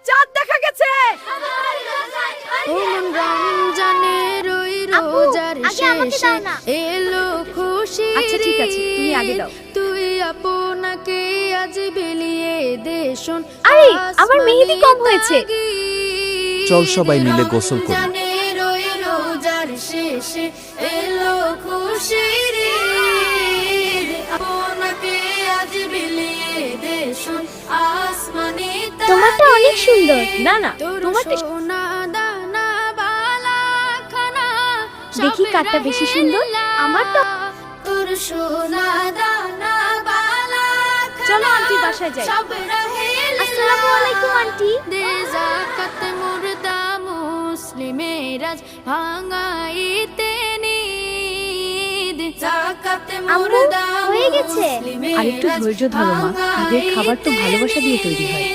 চাঁদ দেখা গেছে। ও মন রমজানের ওই রোজার শেষে এলো খুশি। আচ্ছা ঠিক আছে, তুমি আগে দাও। তুই আপনাকে আজ বিলিয়ে দে শোন। আরে আমার মেহেদি কম হয়েছে। চল সবাই মিলে গোসল করি। রমজানের ওই রোজার শেষে এলো খুশির ঈদ, আপনাকে আজ বিলিয়ে দে শোন আসমানি তারা। তোমারটা অনেক সুন্দর। না না, তোমারটা সোনা দানা বালা খানা দেখি কারটা বেশি সুন্দর। আমারটা। তোর সোনা দানা বালা খানা। চলো আন্টি বাসায় যাই। সব রাহে আসসালামু আলাইকুম আন্টি। দে যাকাত মুর্দা মুসলিমের আজ ভাঙাইতে নিদ। যাকাত মুর্দা হয়ে গেছে। মুসলিমের আরেকটু ধৈর্য ধরো মা, ঈদের খাবার তো ভালোবাসা দিয়ে তৈরি হয়।